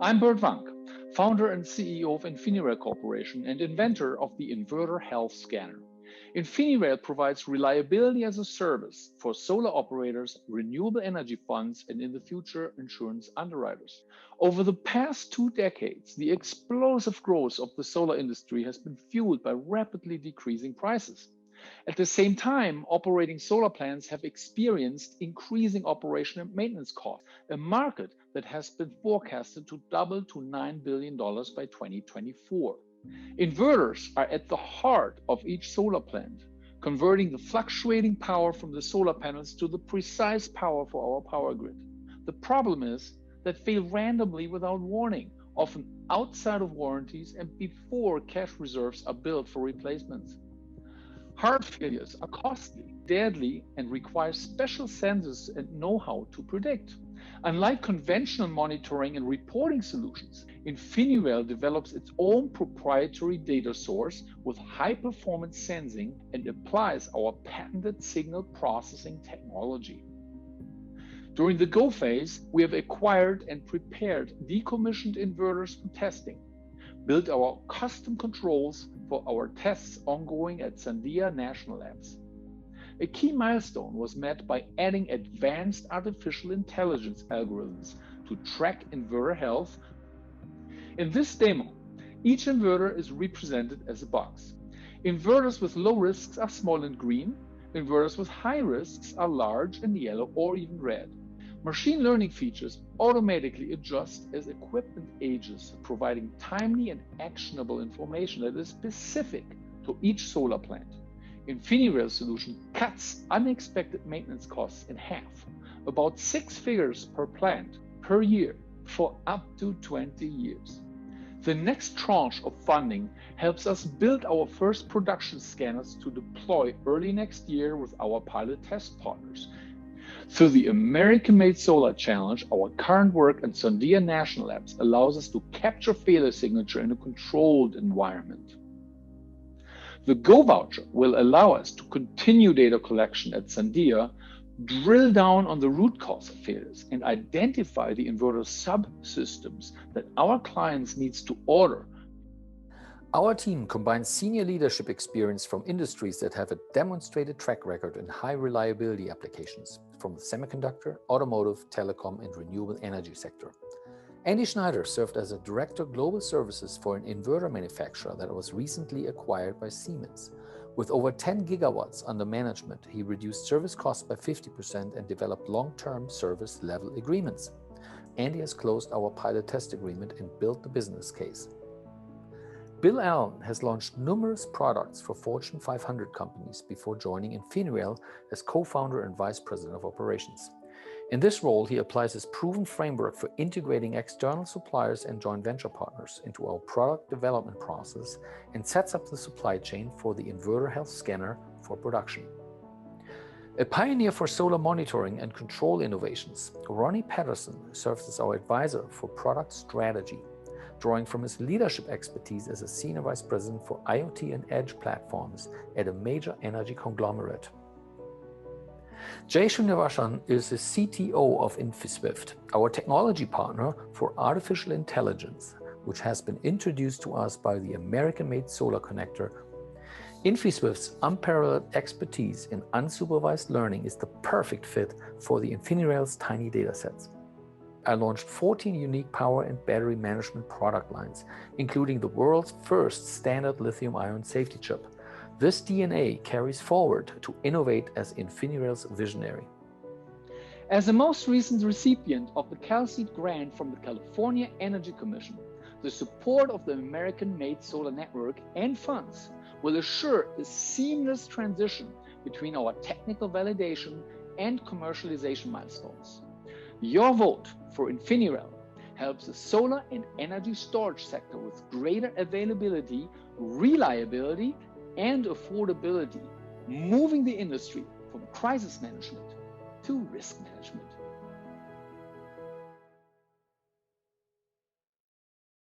I'm Bert Wank, founder and CEO of infiniRel Corporation and inventor of the Inverter Health Scanner. infiniRel provides reliability as a service for solar operators, renewable energy funds, and in the future, insurance underwriters. Over the past 2 decades, the explosive growth of the solar industry has been fueled by rapidly decreasing prices. At the same time, operating solar plants have experienced increasing operation and maintenance costs, a market that has been forecasted to double to $9 billion by 2024. Inverters are at the heart of each solar plant, converting the fluctuating power from the solar panels to the precise power for our power grid. The problem is that they fail randomly without warning, often outside of warranties and before cash reserves are built for replacements. Hard failures are costly, deadly, and require special sensors and know-how to predict. Unlike conventional monitoring and reporting solutions, infiniRel develops its own proprietary data source with high-performance sensing and applies our patented signal processing technology. During the go phase, we have acquired and prepared decommissioned inverters for testing, built our custom controls for our tests ongoing at Sandia National Labs. A key milestone was met by adding advanced artificial intelligence algorithms to track inverter health. In this demo, each inverter is represented as a box. Inverters with low risks are small and green. Inverters with high risks are large and yellow or even red. Machine learning features automatically adjust as equipment ages, providing timely and actionable information that is specific to each solar plant. infiniRel's solution cuts unexpected maintenance costs in half, about 6 figures per plant per year for up to 20 years. The next tranche of funding helps us build our first production scanners to deploy early next year with our pilot test partners. Through the American-made Solar Challenge, our current work at Sandia National Labs allows us to capture failure signature in a controlled environment. The Go voucher will allow us to continue data collection at Sandia, drill down on the root cause of failures, and identify the inverter subsystems that our clients need to order. Our team combines senior leadership experience from industries that have a demonstrated track record in high reliability applications, from the semiconductor, automotive, telecom, and renewable energy sector. Andy Schneider served as a Director Global Services for an inverter manufacturer that was recently acquired by Siemens. With over 10 gigawatts under management, he reduced service costs by 50% and developed long-term service level agreements. Andy has closed our pilot test agreement and built the business case. Bill Allen has launched numerous products for Fortune 500 companies before joining infiniRel as co-founder and vice president of operations. In this role, he applies his proven framework for integrating external suppliers and joint venture partners into our product development process and sets up the supply chain for the Inverter Health Scanner for production. A pioneer for solar monitoring and control innovations, Ronnie Patterson serves as our advisor for product strategy, drawing from his leadership expertise as a senior vice president for IoT and edge platforms at a major energy conglomerate. Jay Srinivasan is the CTO of InfiSwift, our technology partner for artificial intelligence, which has been introduced to us by the American-made Solar Connector. InfiSwift's unparalleled expertise in unsupervised learning is the perfect fit for the infiniRel's tiny datasets. I launched 14 unique power and battery management product lines, including the world's first standard lithium-ion safety chip. This DNA carries forward to innovate as infiniRel's visionary. As the most recent recipient of the CalSeed grant from the California Energy Commission, the support of the American-made Solar Network and funds will assure a seamless transition between our technical validation and commercialization milestones. Your vote for infiniRel helps the solar and energy storage sector with greater availability, reliability, and affordability, moving the industry from crisis management to risk management.